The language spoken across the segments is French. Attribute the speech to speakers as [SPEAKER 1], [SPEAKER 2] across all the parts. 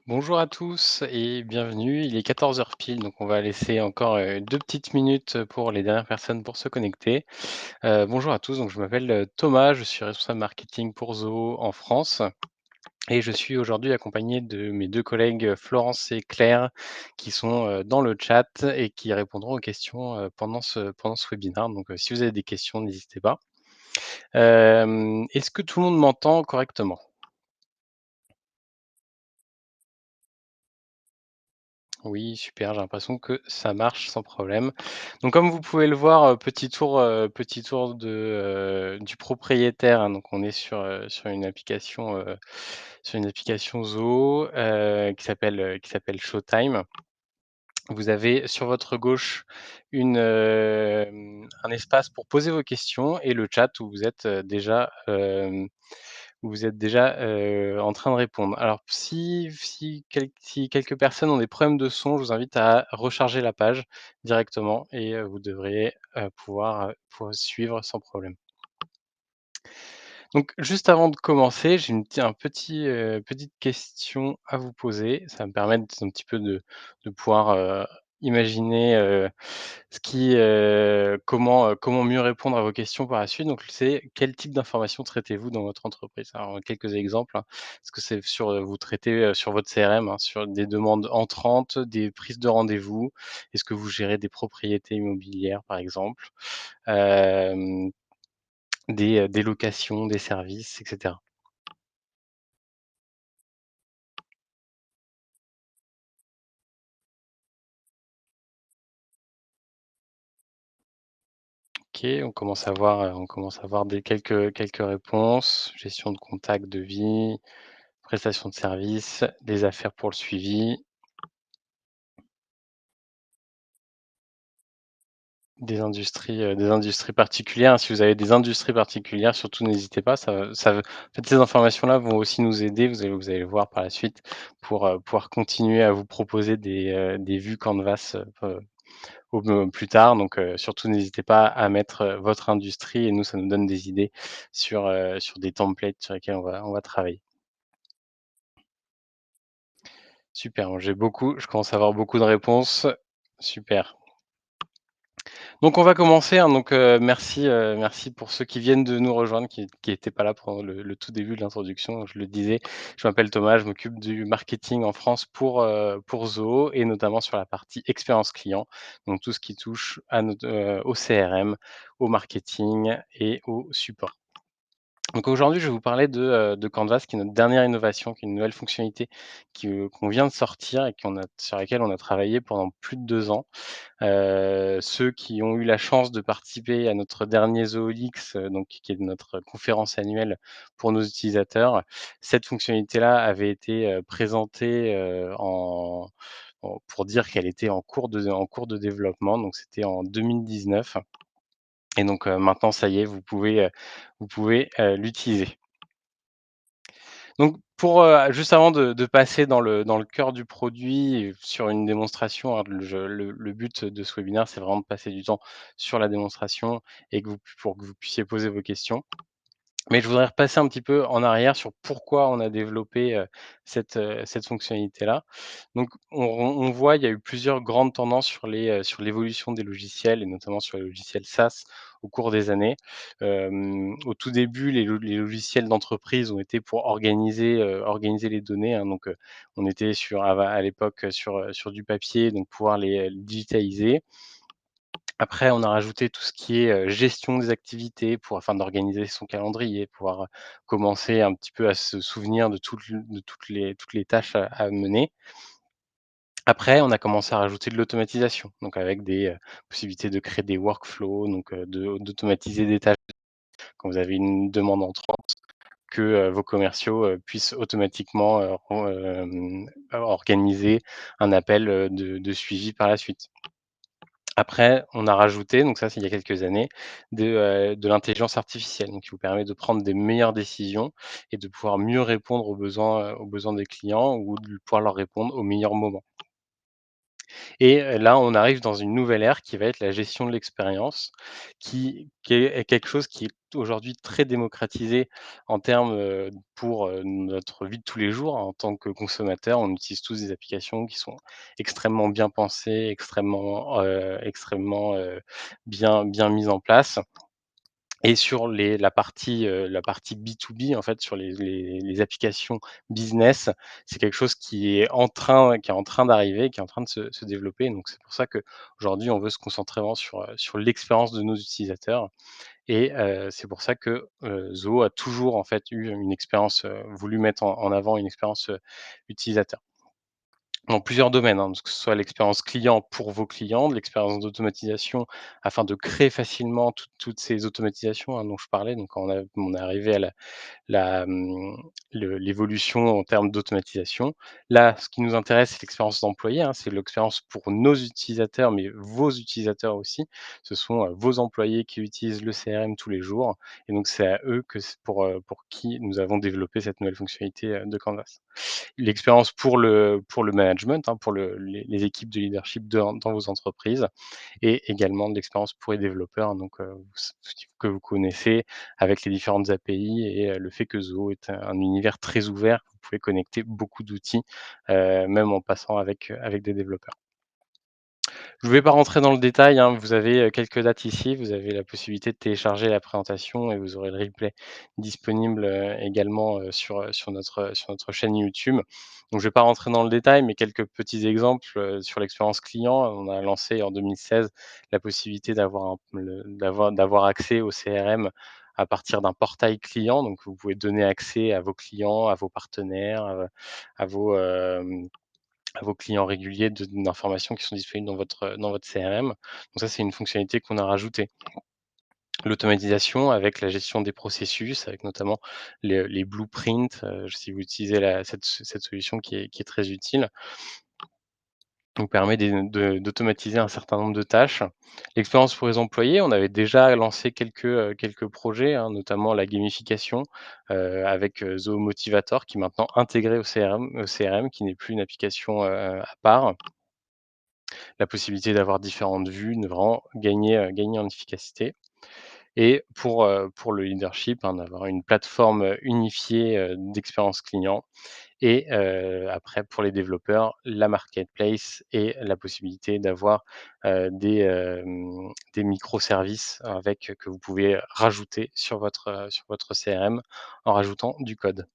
[SPEAKER 1] Bonjour à tous et bienvenue. Il est 14 heures pile, donc on va laisser encore 2 petites minutes pour les dernières personnes pour se connecter. Bonjour à tous, donc je m'appelle, Thomas, je suis responsable marketing pour Zoho en France et je suis aujourd'hui accompagné de mes 2 collègues, Florence et Claire, qui sont, dans le chat et qui répondront aux questions, pendant ce webinaire. Donc, si vous avez des questions, n'hésitez pas. Est-ce que tout le monde m'entend correctement? Oui, super, j'ai l'impression que ça marche sans problème. Donc comme vous pouvez le voir, petit tour du propriétaire, hein. Donc on est sur une application Zoho, qui s'appelle Showtime. Vous avez sur votre gauche un espace pour poser vos questions et le chat où vous êtes déjà en train de répondre. Alors si quelques personnes ont des problèmes de son, je vous invite à recharger la page directement et vous devriez, pouvoir suivre sans problème. Donc juste avant de commencer, j'ai petite question à vous poser. Ça va me permettre un petit peu de pouvoir, imaginer, comment mieux répondre à vos questions par la suite. Donc c'est quel type d'informations traitez-vous dans votre entreprise? Alors quelques exemples, hein. Est-ce que c'est vous traitez, sur votre CRM, hein, sur des demandes entrantes, des prises de rendez-vous? Est-ce que vous gérez des propriétés immobilières, par exemple? Hem des locations, des services, et cetera. OK, on commence à voir des quelques réponses. Gestion de contact, devis, prestation de services, des affaires pour le suivi, des industries particulières. Si vous avez des industries particulières, surtout n'hésitez pas, en fait, ces informations-là vont aussi nous aider, vous allez le voir par la suite, pour, pouvoir continuer à vous proposer des vues Canvas, plus tard. Donc, surtout n'hésitez pas à mettre, votre industrie et nous, ça nous donne des idées sur des templates sur lesquels on va travailler. Super, bon, je commence à avoir beaucoup de réponses. Super. Donc on va commencer, hein, donc merci pour ceux qui viennent de nous rejoindre, qui étaient pas là pendant le tout début de l'introduction. Je le disais, je m'appelle Thomas, je m'occupe du marketing en France pour Zoho et notamment sur la partie expérience client, donc tout ce qui touche au CRM, au marketing et au support. Donc aujourd'hui, je vais vous parler de Canvas, qui est notre dernière innovation, qui est une nouvelle fonctionnalité qu'on vient de sortir et sur laquelle on a travaillé pendant plus de 2 ans. Ceux qui ont eu la chance de participer à notre dernier Zoolix, donc qui est notre conférence annuelle pour nos utilisateurs, cette fonctionnalité-là avait été, présentée, pour dire qu'elle était en cours de développement, donc c'était en 2019 et donc maintenant ça y est, vous pouvez l'utiliser. Donc juste avant de passer dans le cœur du produit et sur une démonstration, hein, le but de ce webinaire, c'est vraiment de passer du temps sur la démonstration et pour que vous puissiez poser vos questions. Mais je voudrais repasser un petit peu en arrière sur pourquoi on a développé, cette fonctionnalité-là. Donc on voit, il y a eu plusieurs grandes tendances sur l'évolution des logiciels et notamment sur les logiciels SaaS au cours des années. Au tout début, les logiciels d'entreprise ont été pour organiser les données, hein, donc on était à l'époque, sur du papier, donc pouvoir les digitaliser. Après, on a rajouté tout ce qui est, gestion des activités afin d'organiser son calendrier, pouvoir, commencer un petit peu à se souvenir de toutes les tâches à mener. Après, on a commencé à rajouter de l'automatisation, donc avec des, possibilités de créer des workflows, donc d'automatiser des tâches quand vous avez une demande entrante, que, vos commerciaux, puissent automatiquement, organiser un appel, de suivi par la suite. Après, on a rajouté, donc ça, c'est il y a quelques années, de l'intelligence artificielle, donc qui vous permet de prendre des meilleures décisions et de pouvoir mieux répondre aux besoins des clients ou de pouvoir leur répondre au meilleur moment. Et là, on arrive dans une nouvelle ère qui va être la gestion de l'expérience, qui est quelque chose qui est aujourd'hui très démocratisé en termes, pour, notre vie de tous les jours. En tant que consommateur, on utilise tous des applications qui sont extrêmement bien pensées, extrêmement bien mises en place. Et sur la partie B2B, en fait, sur les applications business, c'est quelque chose qui est en train d'arriver, qui est en train de se développer. Donc c'est pour ça qu'aujourd'hui, on veut se concentrer vraiment sur l'expérience de nos utilisateurs. Et c'est pour ça que, Zoho a toujours, en fait, eu une expérience, voulu mettre en avant une expérience, utilisateur. Dans plusieurs domaines, hein, que ce soit l'expérience client pour vos clients, de l'expérience d'automatisation afin de créer facilement toutes ces automatisations, hein, dont je parlais. Donc quand on est arrivé à la, mmh, l'évolution en termes d'automatisation. Là, ce qui nous intéresse, c'est l'expérience d'employé, hein, c'est l'expérience pour nos utilisateurs, mais vos utilisateurs aussi. Ce sont, vos employés qui utilisent le CRM tous les jours et donc c'est à eux que c'est pour qui nous avons développé cette nouvelle fonctionnalité, de Canvas. L'expérience pour le management, hein, pour les équipes de leadership dans vos entreprises et également de l'expérience pour les développeurs, hein, donc que vous connaissez avec les différentes API et le fait que Zoho est un univers très ouvert. Vous pouvez connecter beaucoup d'outils, même en passant avec des développeurs. Je ne vais pas rentrer dans le détail, hein, vous avez, quelques dates ici, vous avez la possibilité de télécharger la présentation et vous aurez le replay disponible, également, sur notre chaîne YouTube. Donc je ne vais pas rentrer dans le détail, mais quelques petits exemples, sur l'expérience client. On a lancé en 2016 la possibilité d'avoir accès au CRM à partir d'un portail client. Donc vous pouvez donner accès à vos clients, à vos partenaires, à vos, à vos clients réguliers d'informations qui sont disponibles dans votre CRM. Donc ça, c'est une fonctionnalité qu'on a rajoutée. L'automatisation avec la gestion des processus, avec notamment les blueprints, si vous utilisez cette solution qui est très utile, nous permet d'automatiser un certain nombre de tâches. L'expérience pour les employés, on avait déjà lancé quelques projets, hein, notamment la gamification, avec, Zoho Motivator qui est maintenant intégré au CRM, qui n'est plus une application, à part. La possibilité d'avoir différentes vues, de vraiment gagner en efficacité et pour le leadership, hein, d'avoir une plateforme, unifiée, d'expérience client et après pour les développeurs, la marketplace et la possibilité d'avoir, des microservices avec que vous pouvez rajouter sur votre CRM en rajoutant du code.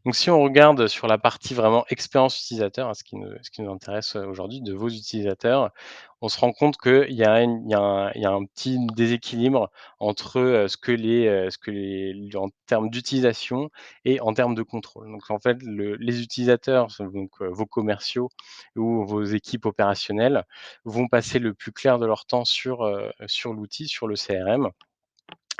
[SPEAKER 1] Donc si on regarde sur la partie vraiment expérience utilisateur, hein, ce qui nous intéresse, aujourd'hui, de vos utilisateurs, on se rend compte qu'il y a un petit déséquilibre entre, ce que les en termes d'utilisation et en termes de contrôle. Donc en fait, les utilisateurs, donc vos commerciaux ou vos équipes opérationnelles vont passer le plus clair de leur temps sur l'outil, sur le CRM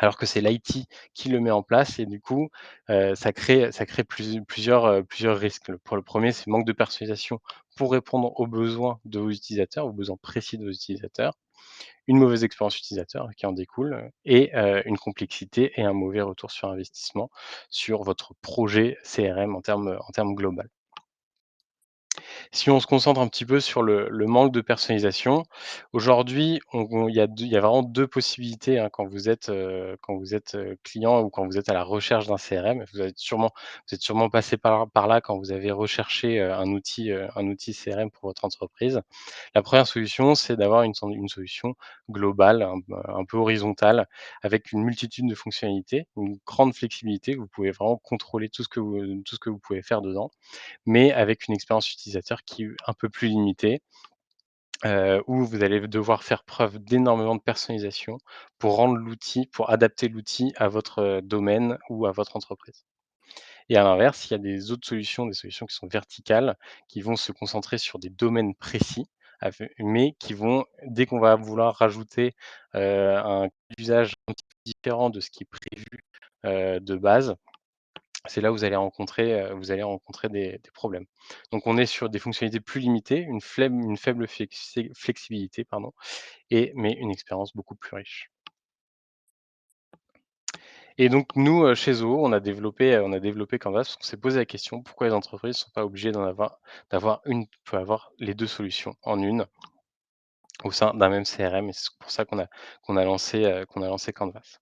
[SPEAKER 1] alors que c'est l'IT qui le met en place et du coup, ça crée plusieurs risques. Pour le premier, c'est manque de personnalisation pour répondre aux besoins de vos utilisateurs, aux besoins précis de vos utilisateurs. Une mauvaise expérience utilisateur qui en découle, et une complexité et un mauvais retour sur investissement sur votre projet CRM en termes global. Si on se concentre un petit peu sur le manque de personnalisation, aujourd'hui, il y a vraiment 2 possibilités, hein, quand vous êtes, client ou quand vous êtes à la recherche d'un CRM. Vous êtes sûrement passé par là quand vous avez recherché, un outil CRM pour votre entreprise. La première solution, c'est d'avoir une solution globale, un peu horizontale, avec une multitude de fonctionnalités, une grande flexibilité. Vous pouvez vraiment contrôler tout ce que vous pouvez faire dedans mais avec une expérience utilisateur qui est un peu plus limitée, où vous allez devoir faire preuve d'énormément de personnalisation pour adapter l'outil à votre, domaine ou à votre entreprise. Et à l'inverse, il y a des solutions qui sont verticales, qui vont se concentrer sur des domaines précis, mais qui vont dès qu'on va vouloir rajouter, un usage un petit peu différent de ce qui est prévu, de base, c'est là où vous allez rencontrer des problèmes. Donc on est sur des fonctionnalités plus limitées, une faible flexibilité, pardon, mais une expérience beaucoup plus riche. Et donc nous, chez Zoho, on a développé Canvas parce qu'on s'est posé la question: «Pourquoi les entreprises ne sont pas obligées d'avoir une peut avoir les 2 solutions en une au sein d'un même CRM?» Et c'est pour ça qu'on a lancé Canvas.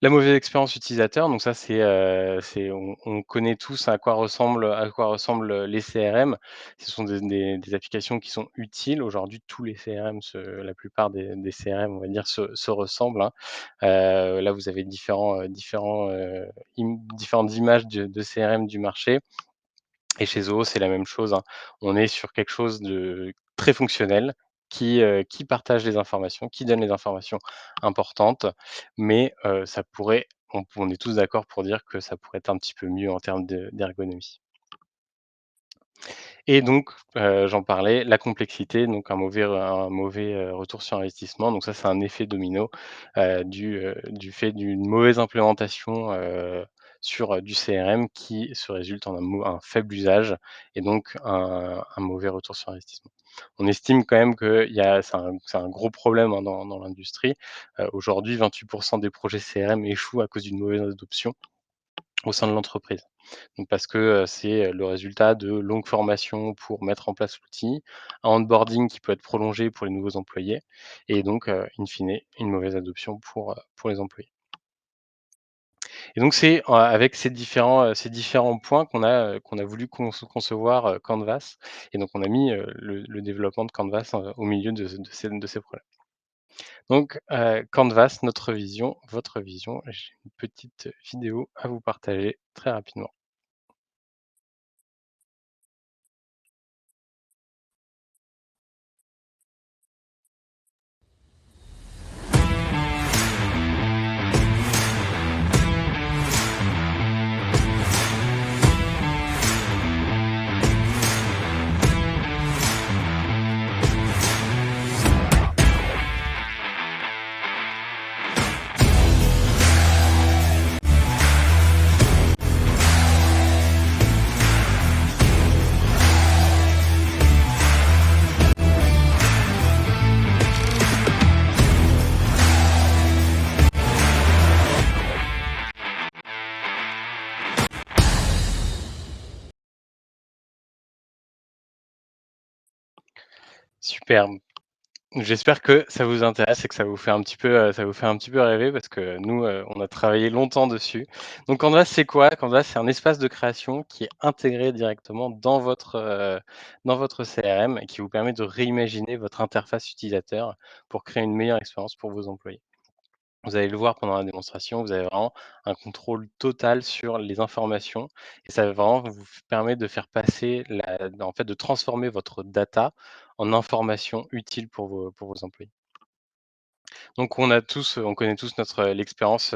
[SPEAKER 1] La mauvaise expérience utilisateur, donc ça c'est on connaît tous à quoi ressemblent les CRM. Ce sont des applications qui sont utiles. Aujourd'hui, tous les CRM la plupart des CRM, on va dire, se ressemblent, hein. Là, vous avez différentes images de CRM du marché. Et chez Zoho, c'est la même chose, hein. On est sur quelque chose de très fonctionnel qui partage les informations, qui donne les informations importantes, mais ça pourrait on est tous d'accord pour dire que ça pourrait être un petit peu mieux en termes d'ergonomie. Et donc, j'en parlais, la complexité, donc un mauvais retour sur investissement. Donc ça, c'est un effet domino, du fait d'une mauvaise implémentation, du CRM qui se résulte en un faible usage et donc un mauvais retour sur investissement. On estime quand même que c'est un gros problème, hein, dans l'industrie. Aujourd'hui, 28 des projets CRM échouent à cause d'une mauvaise adoption au sein de l'entreprise. Donc parce que, c'est le résultat de longues formations pour mettre en place l'outil, un onboarding qui peut être prolongé pour les nouveaux employés et donc, in fine, une mauvaise adoption pour les employés. Et donc c'est, avec ces différents points qu'on a voulu concevoir, Canvas et donc on a mis, le développement de Canvas, au milieu de ces problèmes. Donc, Canvas, notre vision, votre vision. J'ai une petite vidéo à vous partager très rapidement. Superbe. J'espère que ça vous intéresse et que ça vous fait un petit peu rêver parce que nous, on a travaillé longtemps dessus. Donc Canvas, c'est quoi? Canvas, c'est un espace de création qui est intégré directement dans votre CRM et qui vous permet de réimaginer votre interface utilisateur pour créer une meilleure expérience pour vos employés. Vous allez le voir pendant la démonstration, vous avez vraiment un contrôle total sur les informations et ça va vraiment vous permettre de faire passer en fait, de transformer votre data en informations utiles pour vos employés. Donc on connaît tous l'expérience,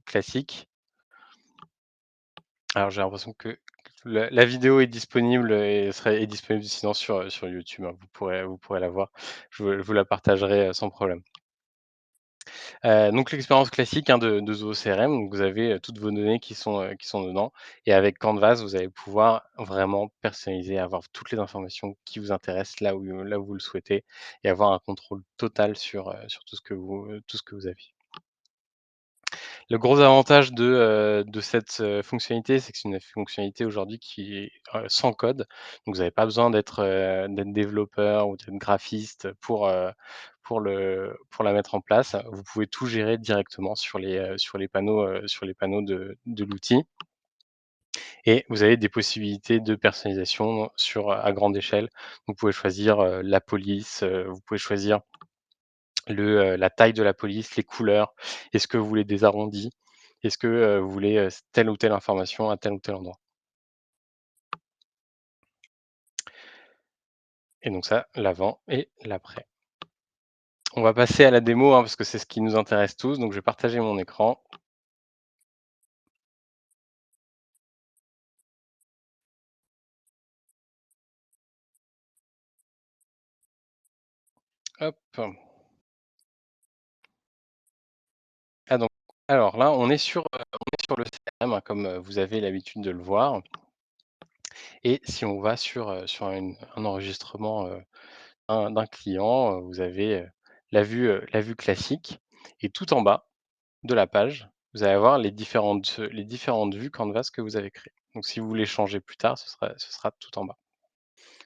[SPEAKER 1] classique. Alors j'ai l'impression que la vidéo est disponible sinon sur YouTube, hein. Vous pourrez la voir. Je vous la partagerai, sans problème. Donc l'expérience classique, hein, de Zoho CRM, donc vous avez, toutes vos données qui sont dedans et avec Canvas, vous allez pouvoir vraiment personnaliser, avoir toutes les informations qui vous intéressent là où vous le souhaitez et avoir un contrôle total sur tout ce que vous avez. Le gros avantage de cette, fonctionnalité, c'est que c'est une fonctionnalité aujourd'hui qui est, sans code. Donc vous n'avez pas besoin d'être développeur ou d'être graphiste pour la mettre en place. Vous pouvez tout gérer directement sur les panneaux de l'outil et vous avez des possibilités de personnalisation à grande échelle. Vous pouvez choisir, la police, vous pouvez choisir la taille de la police, les couleurs. Est-ce que vous voulez des arrondis? Est-ce que, vous voulez, telle ou telle information à tel ou tel endroit? Et donc ça, l'avant et l'après. On va passer à la démo, hein, parce que c'est ce qui nous intéresse tous, donc je vais partager mon écran. Hop. Ah donc alors là, on est sur le CRM, hein, comme, vous avez l'habitude de le voir et si on va sur un enregistrement, d'un client, vous avez, la vue classique et tout en bas de la page vous allez avoir les différentes vues Canvas que vous avez créées. Donc si vous voulez changer plus tard, ce sera tout en bas.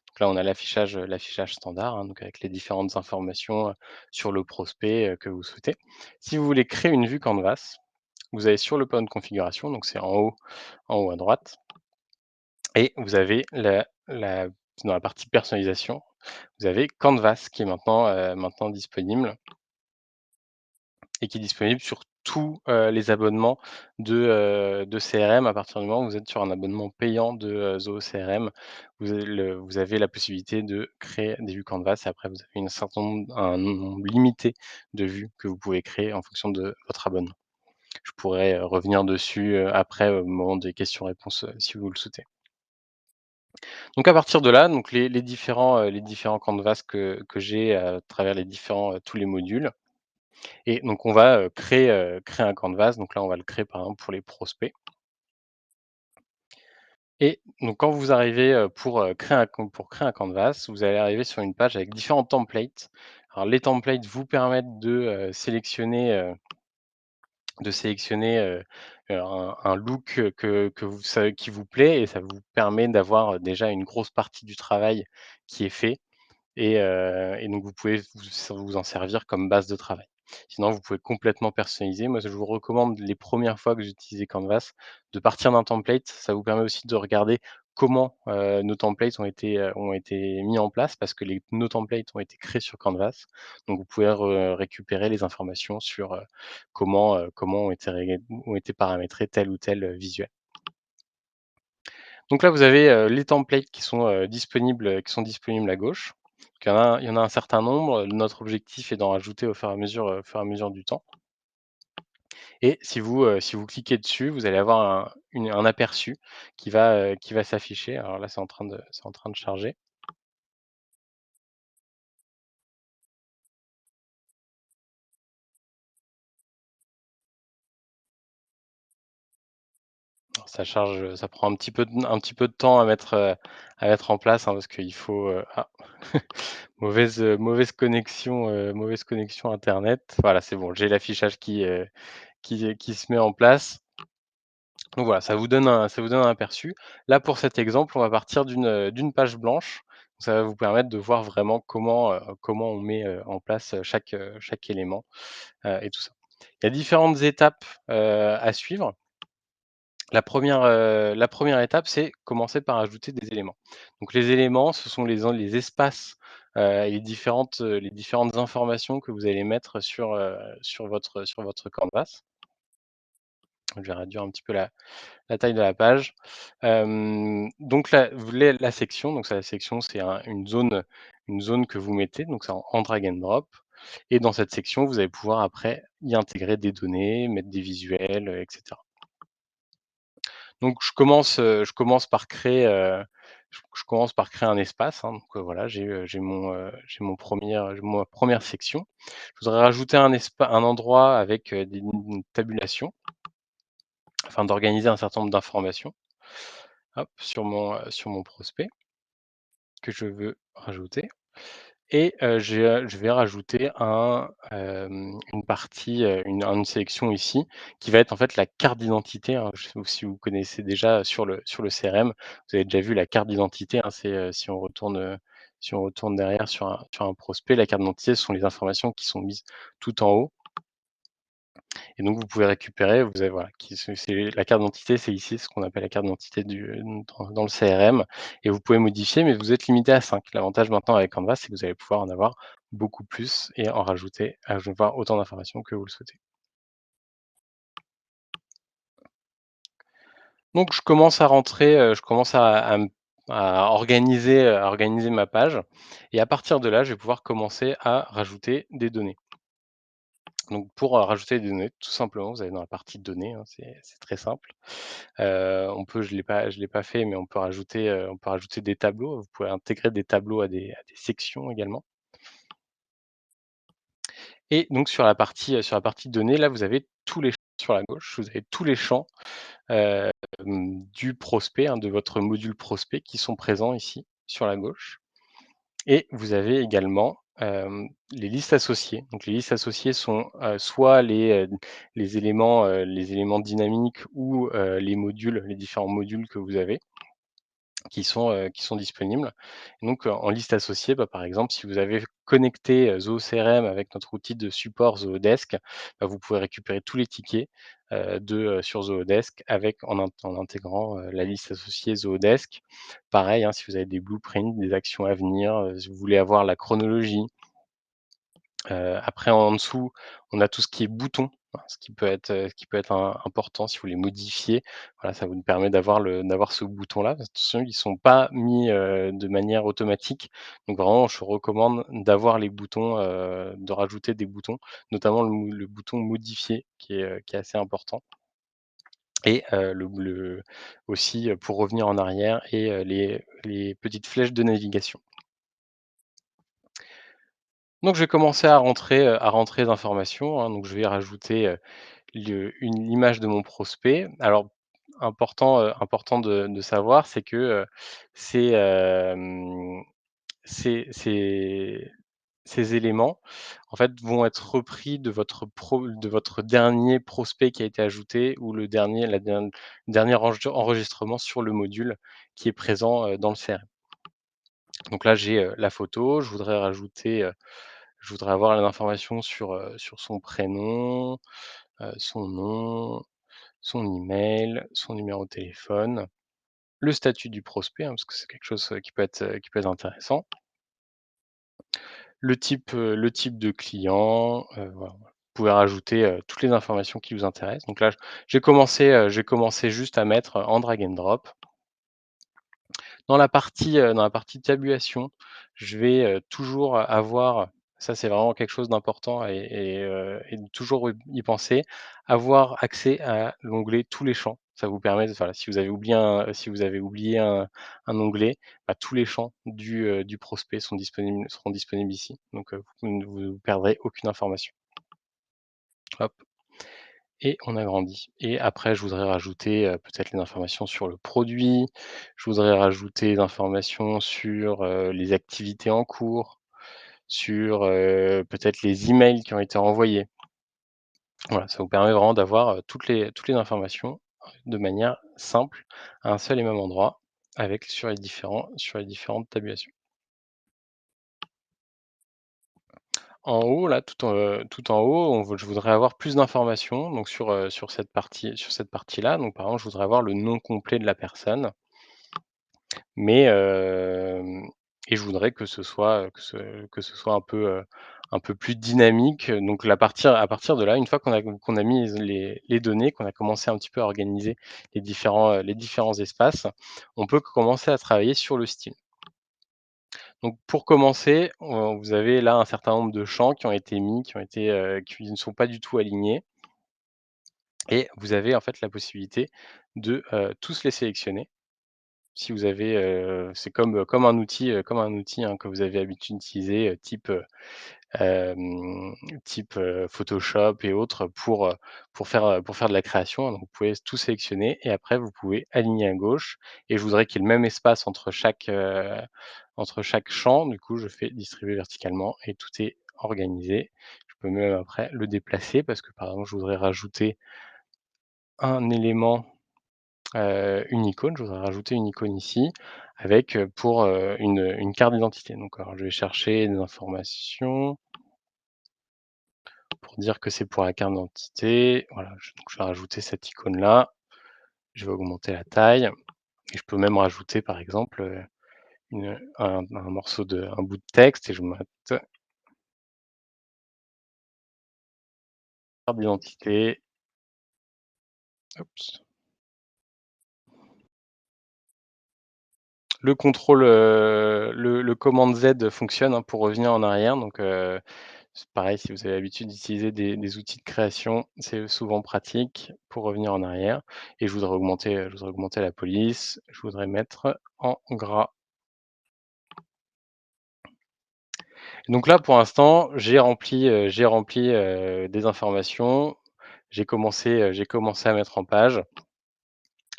[SPEAKER 1] Donc là, on a l'affichage standard, hein, donc avec les différentes informations, sur le prospect, que vous souhaitez. Si vous voulez créer une vue Canvas, vous allez sur le panneau de configuration, donc c'est en haut à droite et vous avez dans la partie personnalisation, vous avez Canvas qui est maintenant disponible et qui est disponible sur tous, les abonnements de CRM. À partir du moment où vous êtes sur un abonnement payant de, Zoho CRM, vous avez la possibilité de créer des vues Canvas et après vous avez un nombre limité de vues que vous pouvez créer en fonction de votre abonnement. Je pourrais, revenir dessus, après au moment des questions-réponses, si vous le souhaitez. Donc à partir de là, donc les différents canvas que j'ai à travers tous les modules et donc on va, créer un canvas. Donc là, on va le créer par exemple pour les prospects et donc quand vous arrivez, pour créer un canvas, vous allez arriver sur une page avec différents templates. Alors les templates vous permettent de sélectionner un look, que vous savez qui vous plaît et ça vous permet d'avoir, déjà une grosse partie du travail qui est fait. Et donc vous pouvez vous en servir comme base de travail. Sinon, vous pouvez complètement personnaliser. Moi, je vous recommande les premières fois que vous utilisez Canvas, de partir d'un template. Ça vous permet aussi de regarder comment, nos templates ont été mis en place parce que nos templates ont été créés sur Canvas. Donc vous pouvez récupérer les informations sur, comment ont été paramétrés tel ou tel, visuel. Donc là, vous avez, les templates qui sont disponibles à gauche. Donc il y en a un certain nombre. Notre objectif est d'en rajouter au fur et à mesure du temps et si vous cliquez dessus, vous allez avoir un aperçu qui va s'afficher. Alors là, c'est en train de charger. Alors ça charge, ça prend un petit peu de temps à mettre en place, hein, parce qu'il faut, mauvaise connexion internet. Voilà, c'est bon, j'ai l'affichage qui se met en place. Donc voilà, ça vous donne un aperçu. Là, pour cet exemple, on va partir d'une page blanche. Ça va vous permettre de voir vraiment comment on met, en place, chaque élément, et tout ça. Il y a différentes étapes, à suivre. La première étape, c'est commencer par ajouter des éléments. Donc les éléments, ce sont les espaces, et les différentes informations que vous allez mettre sur votre canvas. Je vais réduire un petit peu la taille de la page. Donc la section, donc c'est la section, c'est une zone que vous mettez, donc c'est en drag and drop et dans cette section, vous allez pouvoir après y intégrer des données, mettre des visuels, et cetera. Donc je commence par créer un espace, hein, donc voilà, j'ai ma première section. Je voudrais rajouter un endroit avec, une tabulation afin d'organiser un certain nombre d'informations, hop, sur mon prospect que je veux rajouter et je vais rajouter une partie, une sélection ici qui va être en fait la carte d'identité, hein. Je sais pas si vous connaissez déjà sur le CRM, vous avez déjà vu la carte d'identité, hein, c'est, si on retourne derrière sur un prospect, la carte d'identité, ce sont les informations qui sont mises tout en haut et donc vous pouvez récupérer, vous avez voilà, c'est la carte d'identité, c'est ici ce qu'on appelle la carte d'identité dans le CRM et vous pouvez modifier, mais vous êtes limité à 5. L'avantage maintenant avec Canva, c'est que vous allez pouvoir en avoir beaucoup plus et en rajouter, avoir autant d'informations que vous le souhaitez. Donc je commence à rentrer, je commence à organiser ma page et à partir de là, je vais pouvoir commencer à rajouter des données. Donc pour, rajouter des données, tout simplement, vous allez dans la partie données, hein, c'est très simple. Je l'ai pas fait, mais on peut rajouter des tableaux. Vous pouvez intégrer des tableaux à des sections également et donc sur la partie données, là, vous avez tous les champs sur la gauche, vous avez tous les champs, hem, du prospect, hein, de votre module prospect qui sont présents ici sur la gauche et vous avez également les listes associées. Donc les listes associées sont, soit les éléments dynamiques ou, les modules, les différents modules que vous avez qui sont disponibles. Donc, en liste associée, bah, par exemple, si vous avez connecté, ZooCRM avec notre outil de support Zoodesk, bah, vous pouvez récupérer tous les tickets, sur Zoodesk avec en intégrant, la liste associée Zoodesk. Pareil, hein, si vous avez des blueprints, des actions à venir, si vous voulez avoir la chronologie. Après en dessous, on a tout ce qui est boutons, hein, ce qui peut être important si vous voulez modifier. Voilà, ça vous permet d'avoir ce bouton-là. Attention, ils sont pas mis, de manière automatique. Donc vraiment, je recommande d'avoir les boutons, de rajouter des boutons, notamment le bouton modifier qui est assez important et le aussi, pour revenir en arrière et les petites flèches de navigation. Donc je vais commencer à rentrer les informations, hein, donc je vais rajouter, l'image de mon prospect. Alors important de savoir, c'est que, ces, ces ces éléments, en fait, vont être repris de votre dernier prospect qui a été ajouté ou la dernier enregistrement sur le module qui est présent, dans le CRM. Donc là, j'ai, la photo, je voudrais avoir les informations sur son prénom, son nom, son email, son numéro de téléphone, le statut du prospect, hein, parce que c'est quelque chose, qui peut être intéressant. Le type de client, voilà. Vous pouvez rajouter, toutes les informations qui vous intéressent. Donc là, j'ai commencé juste à mettre en drag and drop. Dans la partie tabulation, je vais, toujours avoir ça c'est vraiment quelque chose d'important et de toujours y penser, avoir accès à l'onglet «Tous les champs». Ça vous permet de voilà, si vous avez oublié un onglet, bah, tous les champs du prospect seront disponibles ici. Donc, vous ne perdrez aucune information. Hop. Et on agrandit et après je voudrais rajouter, peut-être les informations sur le produit, je voudrais rajouter des informations sur, les activités en cours, sur, peut-être les emails qui ont été envoyés. Voilà, ça vous permet vraiment d'avoir, toutes les informations, de manière simple, à un seul et même endroit, avec sur les différentes tabulations. En haut là, tout en haut, je voudrais avoir plus d'informations donc sur cette partie-là. Donc par exemple, je voudrais avoir le nom complet de la personne, mais et je voudrais que ce soit, que ce soit un peu plus dynamique. Donc à partir de là, une fois qu'on a mis les données, qu'on a commencé un petit peu à organiser les différents espaces, on peut commencer à travailler sur le style. Donc pour commencer, vous avez là un certain nombre de champs qui ont été mis, qui ne sont pas du tout alignés et vous avez en fait la possibilité de, tous les sélectionner. Si vous avez, c'est comme un outil, hein, que vous avez l'habitude d'utiliser, type, Photoshop et autres pour faire de la création. Donc vous pouvez tout sélectionner et après vous pouvez aligner à gauche et je voudrais qu'il y ait le même espace entre chaque champ. Du coup, je fais distribuer verticalement et tout est organisé. Je peux même après le déplacer parce que, par exemple, je voudrais rajouter un élément, une icône. Je voudrais rajouter une icône ici avec, une carte d'identité. Donc alors je vais chercher des informations. Pour dire que c'est pour la carte d'identité, voilà, je vais rajouter cette icône-là, je vais augmenter la taille et je peux même rajouter par exemple, un bout de texte et je vais mettre carte d'identité, oups. Le contrôle, le commande Z fonctionne, hein, pour revenir en arrière donc c'est pareil si vous avez l'habitude d'utiliser des outils de création, c'est souvent pratique pour revenir en arrière et je voudrais augmenter la police, je voudrais mettre en gras. Donc là, pour l'instant, j'ai rempli, des informations. J'ai commencé à mettre en page.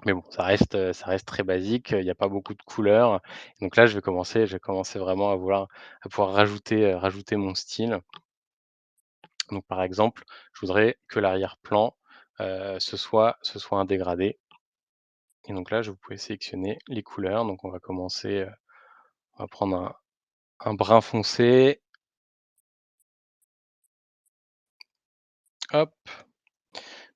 [SPEAKER 1] Mais bon, ça reste très basique, il y a pas beaucoup de couleurs. Donc là, je vais commencer vraiment à pouvoir rajouter mon style. Donc par exemple, je voudrais que l'arrière-plan, ce soit un dégradé et donc là, vous pouvez sélectionner les couleurs. Donc on va prendre un brun foncé, hop.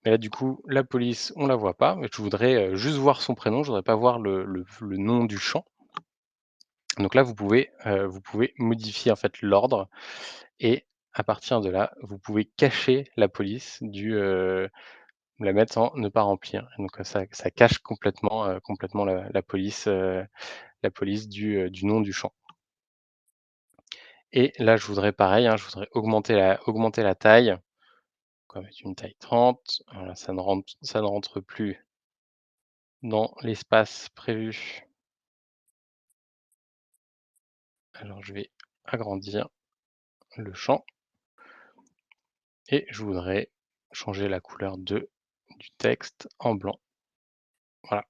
[SPEAKER 1] Mais là, du coup, la police, on la voit pas, mais je voudrais, juste voir son prénom, je voudrais pas voir le nom du champ. Donc là, vous pouvez modifier en fait l'ordre et à partir de là, vous pouvez cacher la police la mettre en ne pas remplir. Et donc ça cache complètement la police du nom du champ. Et là, je voudrais pareil, hein, je voudrais augmenter la taille. Donc on va mettre une taille 30. Voilà, ça ne rentre plus dans l'espace prévu. Alors je vais agrandir le champ et je voudrais changer la couleur du texte en blanc. Voilà.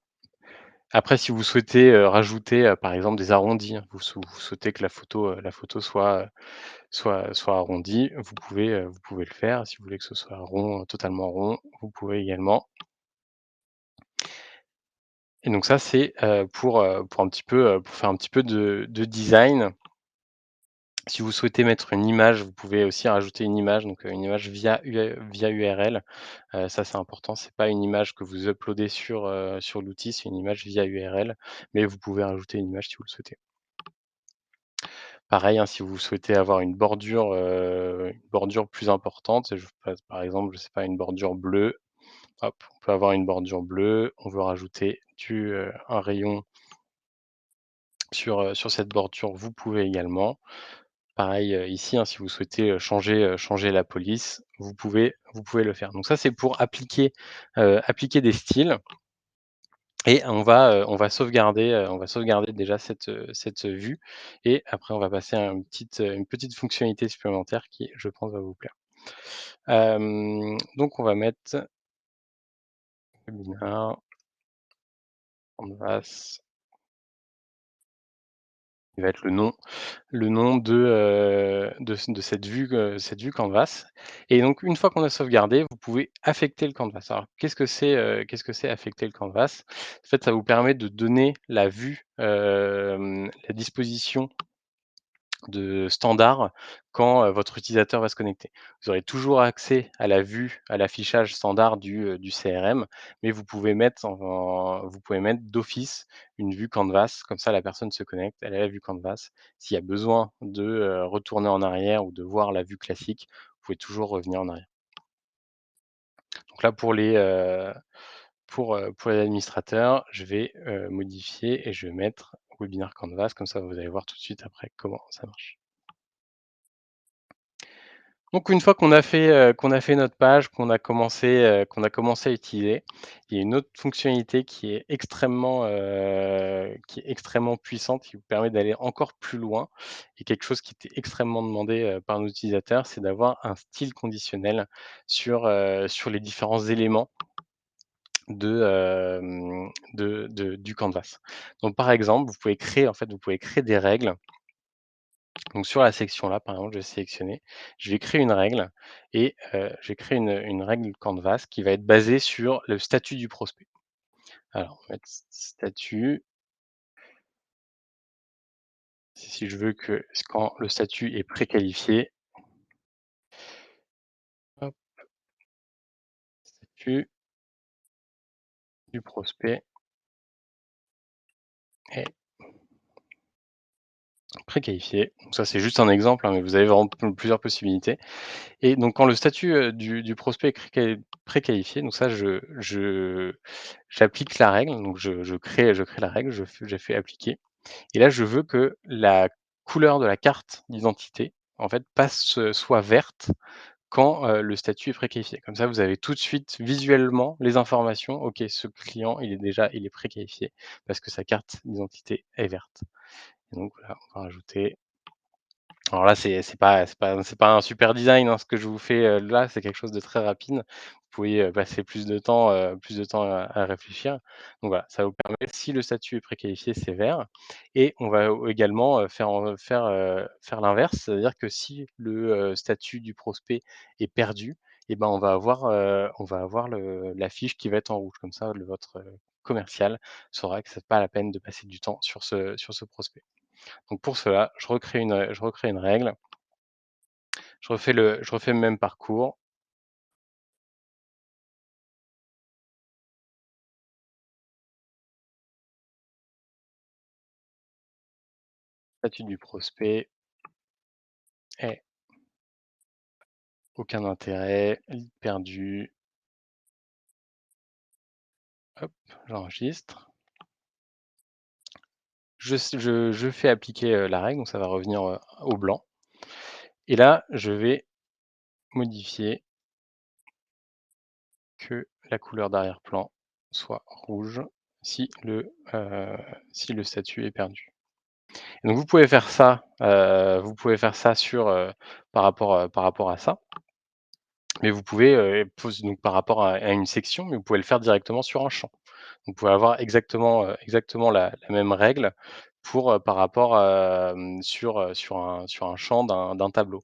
[SPEAKER 1] Après si vous souhaitez, rajouter, par exemple des arrondis, hein, vous souhaitez que la photo soit arrondie, vous pouvez le faire. Si vous voulez que ce soit rond, totalement rond, vous pouvez également. Et donc ça c'est, pour un petit peu, pour faire un petit peu de design. Si vous souhaitez mettre une image, vous pouvez aussi rajouter une image, donc une image via URL. Ça, c'est important, c'est pas une image que vous uploadez sur l'outil, c'est une image via URL, mais vous pouvez rajouter une image si vous le souhaitez. Pareil, hein, si vous souhaitez avoir une bordure plus importante, je passe par exemple, je sais pas, une bordure bleue, hop, on peut avoir une bordure bleue, on veut rajouter un rayon sur cette bordure, vous pouvez également. Pareil, ici, hein, si vous souhaitez, changer la police, vous pouvez le faire. Donc ça, c'est pour appliquer des styles et on va sauvegarder déjà cette vue et après on va passer à une petite fonctionnalité supplémentaire qui, je pense, va vous plaire. Donc on va mettre webinar, canvas, qui va être le nom de cette vue Canvas et donc une fois qu'on a sauvegardé, vous pouvez affecter le Canvas. Alors qu'est-ce que c'est affecter le Canvas? En fait, ça vous permet de donner la disposition de standard quand, votre utilisateur va se connecter. Vous aurez toujours accès à la vue, à l'affichage standard du CRM, mais vous pouvez mettre d'office une vue Canvas, comme ça la personne se connecte, elle a la vue Canvas. S'il y a besoin de, retourner en arrière ou de voir la vue classique, vous pouvez toujours revenir en arrière. Donc là pour les administrateurs, je vais, modifier et je vais mettre Webinar Canvas, comme ça vous allez voir tout de suite après comment ça marche. Donc une fois qu'on a fait notre page, qu'on a commencé à utiliser, il y a une autre fonctionnalité qui est extrêmement puissante, qui vous permet d'aller encore plus loin et quelque chose qui était extrêmement demandé, par nos utilisateurs, c'est d'avoir un style conditionnel sur les différents éléments du canvas. Donc par exemple, vous pouvez créer des règles. Donc sur la section là, par exemple, je vais sélectionner, je vais créer une règle et je vais créer une règle Canvas qui va être basée sur le statut du prospect. Alors, on va mettre statut, si je veux que quand le statut est préqualifié, hop, statut du prospect est préqualifié. Donc ça, c'est juste un exemple, hein, mais vous avez vraiment plusieurs possibilités. Et donc quand le statut, du prospect est préqualifié, donc ça j'applique la règle, donc je crée la règle, je fais appliquer et là je veux que la couleur de la carte d'identité, en fait, soit verte quand, le statut est préqualifié. Comme ça, vous avez tout de suite visuellement les informations: «OK, ce client, il est préqualifié parce que sa carte d'identité est verte» et donc voilà, on va rajouter Alors là, c'est pas un super design, hein, ce que je vous fais, là, c'est quelque chose de très rapide. Vous pouvez, passer plus de temps à réfléchir. Donc voilà, ça vous permet si le statut est préqualifié, c'est vert et on va également, faire l'inverse. C'est-à-dire que si le, statut du prospect est perdu et ben, on va avoir le la fiche qui va être en rouge. Comme ça, votre, commercial saura que c'est pas la peine de passer du temps sur ce prospect. Donc pour cela, je recrée une règle, je refais le même parcours, statut du prospect est aucun intérêt, lead perdu, hop, j'enregistre. Je fais appliquer, la règle, donc ça va revenir, au blanc et là, je vais modifier que la couleur d'arrière-plan soit rouge si le statut est perdu. Donc vous pouvez faire ça par rapport à ça. Mais vous pouvez, pos donc par rapport à une section, mais vous pouvez le faire directement sur un champ. Vous pouvez avoir exactement la même règle pour, par rapport, sur un champ d'un tableau.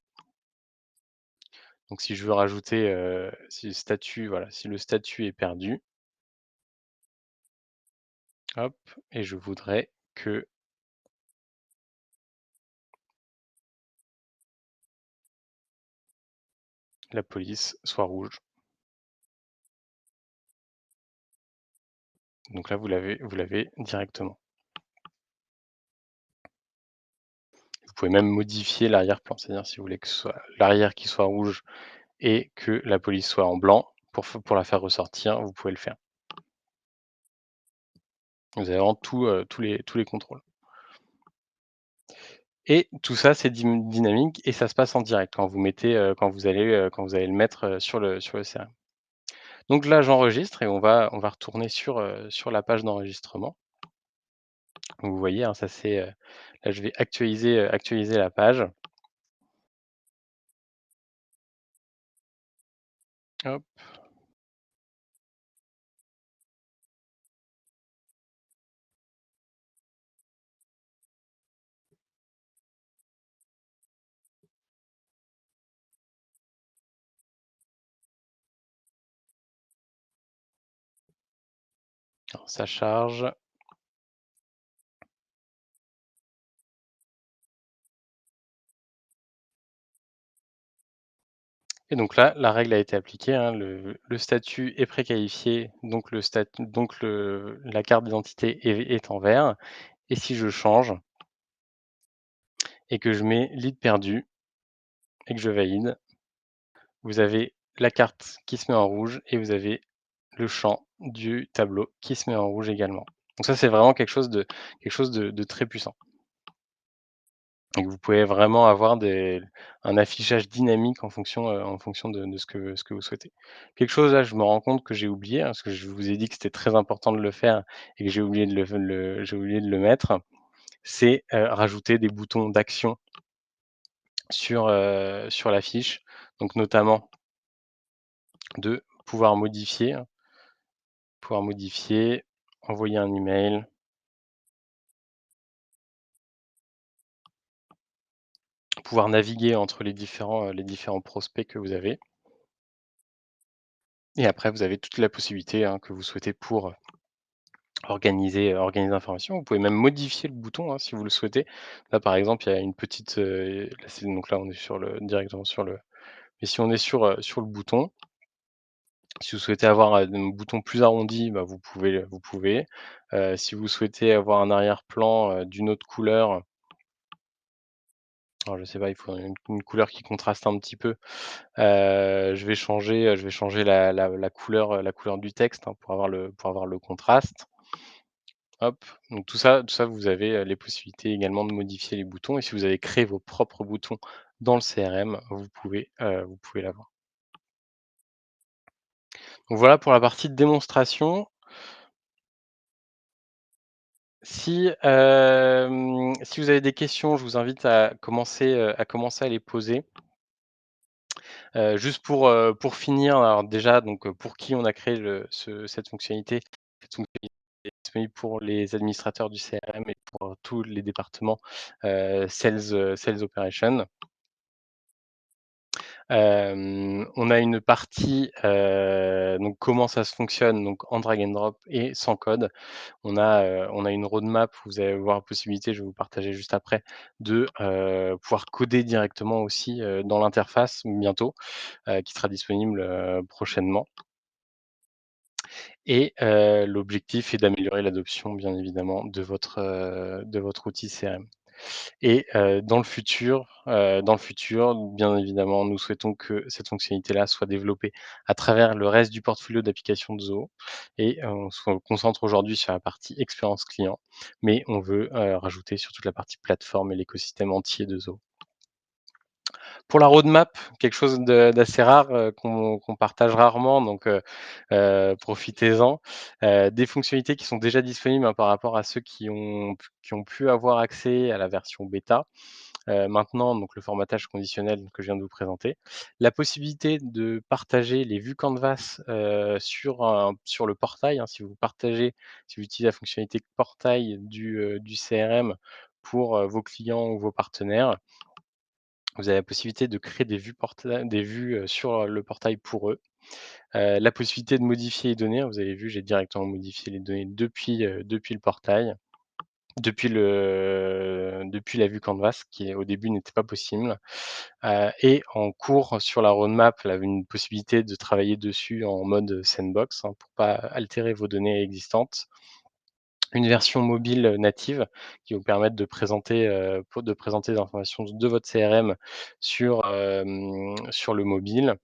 [SPEAKER 1] Donc si je veux rajouter, si le statut voilà, si le statut est perdu, hop et je voudrais que la police soit rouge. Donc là, vous l'avez directement. Vous pouvez même modifier l'arrière-plan, c'est-à-dire si vous voulez que ce soit l'arrière qui soit rouge et que la police soit en blanc, pour la faire ressortir, vous pouvez le faire. Vous avez vraiment tous les contrôles et tout ça, c'est dynamique et ça se passe en direct quand vous allez le mettre, sur le CRM. Donc là, j'enregistre et on va retourner sur la page d'enregistrement. Donc vous voyez, hein, là, je vais actualiser la page. Hop, alors ça charge et donc là, la règle a été appliquée, hein, le statut est préqualifié, donc la carte d'identité est en vert et si je change et que je mets lead perdu et que je valide, vous avez la carte qui se met en rouge et vous avez le champ du tableau qui se met en rouge également. Donc ça, c'est vraiment quelque chose de très puissant et que vous pouvez vraiment avoir un affichage dynamique en fonction de ce que vous souhaitez. Quelque chose là, je me rends compte que j'ai oublié, hein, parce que je vous ai dit que c'était très important de le faire et que j'ai oublié de le mettre, c'est, rajouter des boutons d'action sur la fiche. Donc notamment de pouvoir modifier, envoyer un email, pouvoir naviguer entre les différents prospects que vous avez et après vous avez toute la possibilité, hein, que vous souhaitez pour, organiser l'information. Vous pouvez même modifier le bouton, hein, si vous le souhaitez. Là, par exemple, il y a une petite, là, on est directement sur le mais si on est sur le bouton, si vous souhaitez avoir, un bouton plus arrondi, bah, vous pouvez. Si vous souhaitez avoir un arrière-plan, d'une autre couleur, alors je sais pas, il faut une couleur qui contraste un petit peu. Je vais changer la couleur du texte, hein, pour avoir le contraste. Hop, donc tout ça, vous avez, les possibilités également de modifier les boutons et si vous avez créé vos propres boutons dans le CRM, vous pouvez l'avoir. Donc voilà pour la partie démonstration. Si vous avez des questions, je vous invite à commencer à les poser. Juste pour finir, alors déjà donc, pour qui on a créé cette fonctionnalité? Cette fonctionnalité est disponible pour les administrateurs du CRM et pour tous les départements, sales operations. On a une partie, donc comment ça se fonctionne, donc en drag and drop et sans code. On a une roadmap, vous allez voir la possibilité, je vais vous partager juste après, de, pouvoir coder directement aussi, dans l'interface bientôt, qui sera disponible, prochainement. Et l'objectif est d'améliorer l'adoption bien évidemment de votre outil CRM. Et dans le futur, bien évidemment, nous souhaitons que cette fonctionnalité-là soit développée à travers le reste du portfolio d'applications de Zoho et on se concentre aujourd'hui sur la partie expérience client, mais on veut, rajouter sur toute la partie plateforme et l'écosystème entier de Zoho. Pour la roadmap, quelque chose d'assez rare, qu'on partage rarement, donc profitez-en. Des fonctionnalités qui sont déjà disponibles, hein, par rapport à ceux qui ont pu avoir accès à la version bêta. Maintenant, donc le formatage conditionnel que je viens de vous présenter. La possibilité de partager les vues Canvas, sur le portail, hein, si vous utilisez la fonctionnalité portail du CRM pour, vos clients ou vos partenaires, vous avez la possibilité de créer des vues, sur le portail pour eux. La possibilité de modifier les données, hein, vous avez vu, j'ai directement modifié les données depuis le portail, depuis la vue Canvas qui au début n'était pas possible. Et en cours sur la roadmap, là, une possibilité de travailler dessus en mode sandbox, hein, pour pas altérer vos données existantes. Une version mobile, native qui va vous permettre de présenter des informations de votre CRM sur le mobile.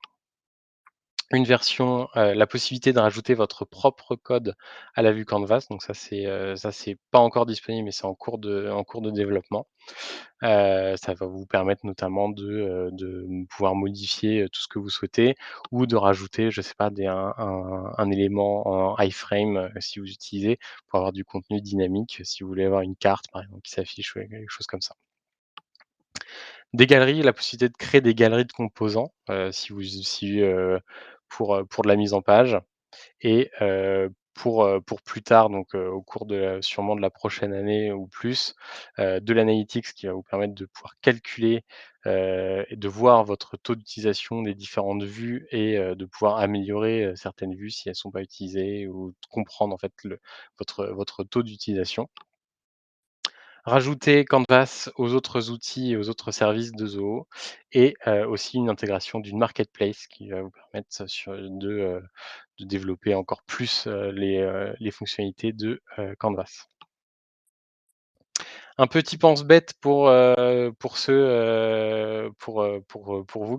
[SPEAKER 1] La possibilité de rajouter votre propre code à la vue Canvas, donc ça c'est pas encore disponible, mais c'est en cours de développement. Ça va vous permettre notamment de pouvoir modifier, tout ce que vous souhaitez ou de rajouter, je sais pas, un élément en iframe, si vous utilisez, pour avoir du contenu dynamique, si vous voulez avoir une carte, par exemple, qui s'affiche ou quelque chose comme ça. Des galeries, la possibilité de créer des galeries de composants, pour de la mise en page et pour plus tard, donc au cours sûrement de la prochaine année ou plus, de l'analytics qui va vous permettre de pouvoir calculer, et de voir votre taux d'utilisation des différentes vues et de pouvoir améliorer, certaines vues si elles ne sont pas utilisées ou de comprendre en fait votre taux d'utilisation. Rajouter Canvas aux autres outils et aux autres services de Zoho et aussi une intégration d'une marketplace qui va vous permettre de développer encore plus, les fonctionnalités de, Canvas. Un petit pense-bête pour vous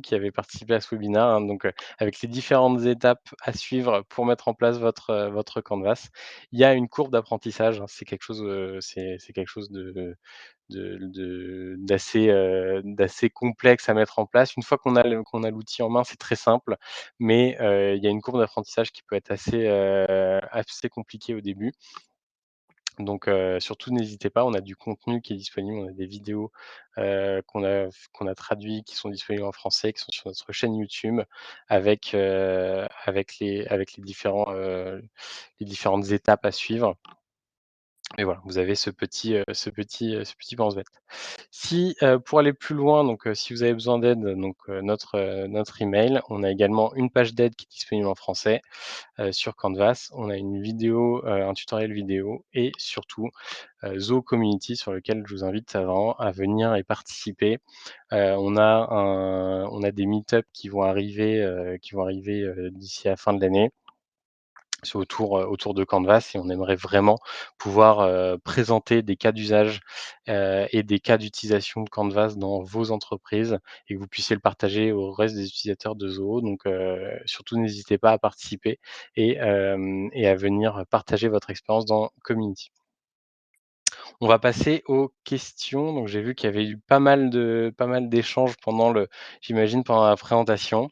[SPEAKER 1] qui avez participé à ce webinaire, hein, donc avec les différentes étapes à suivre pour mettre en place votre Canvas. Il y a une courbe d'apprentissage, hein, c'est quelque chose d'assez complexe à mettre en place. Une fois qu'on a l'outil en main, c'est très simple, mais il y a une courbe d'apprentissage qui peut être assez compliquée au début. Donc surtout n'hésitez pas, on a du contenu qui est disponible, on a des vidéos, qu'on a traduit, qui sont disponibles en français, qui sont sur notre chaîne YouTube avec les différentes étapes à suivre et voilà, vous avez ce petit pense-bête. Si, pour aller plus loin, donc si vous avez besoin d'aide, donc notre email, on a également une page d'aide qui est disponible en français, sur Canvas. On a une vidéo, un tutoriel vidéo et surtout, Zoho Community sur lequel je vous invite à venir et participer. On a des meet-up qui vont arriver, d'ici à la fin de l'année. C'est autour de Canvas et on aimerait vraiment pouvoir, présenter des cas d'usage, et des cas d'utilisation de Canvas dans vos entreprises et que vous puissiez le partager au reste des utilisateurs de Zoho. Donc, surtout n'hésitez pas à participer et à venir partager votre expérience dans Community. On va passer aux questions. Donc j'ai vu qu'il y avait eu pas mal d'échanges j'imagine pendant la présentation.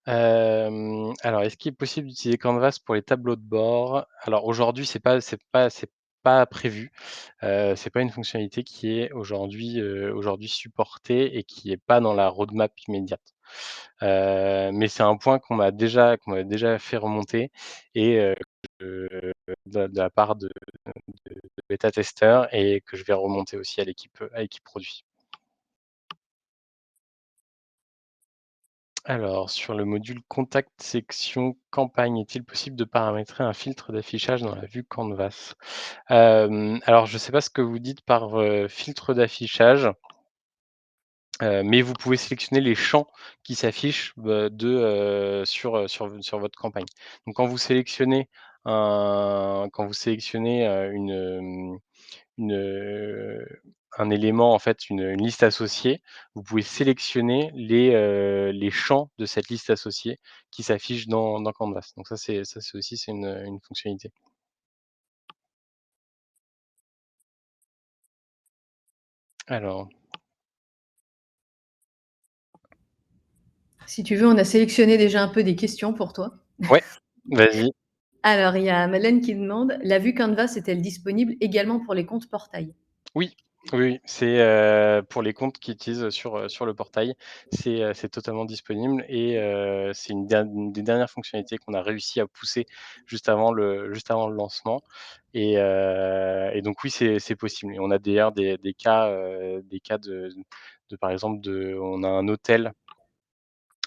[SPEAKER 1] Alors est-ce qu'il est possible d'utiliser Canvas pour les tableaux de bord? Alors aujourd'hui, c'est pas prévu. C'est pas une fonctionnalité qui est aujourd'hui supportée et qui est pas dans la roadmap immédiate. Mais c'est un point qu'on m'a déjà fait remonter et de la part de bêta-testeurs et que je vais remonter aussi à l'équipe produit. Alors sur le module contact section campagne, est-il possible de paramétrer un filtre d'affichage dans la vue Canvas? Alors je ne sais pas ce que vous dites par, filtre d'affichage. Mais vous pouvez sélectionner les champs qui s'affichent, sur votre campagne. Donc quand vous sélectionnez, une, un élément, en fait, une liste associée, vous pouvez sélectionner les champs de cette liste associée qui s'affichent dans Canvas. Donc ça c'est une fonctionnalité. Alors,
[SPEAKER 2] Si tu veux, on a sélectionné déjà un peu des questions pour toi.
[SPEAKER 1] ouais, vas-y.
[SPEAKER 2] Alors, il y a Madeleine qui demande: «La vue Canvas est-elle disponible également pour les comptes portail?»
[SPEAKER 1] Oui, oui, oui, c'est, pour les comptes qui utilisent sur le portail, c'est totalement disponible et c'est une des dernières fonctionnalités qu'on a réussi à pousser juste avant le lancement et donc oui, c'est possible et on a d'ailleurs des cas de par exemple on a un hôtel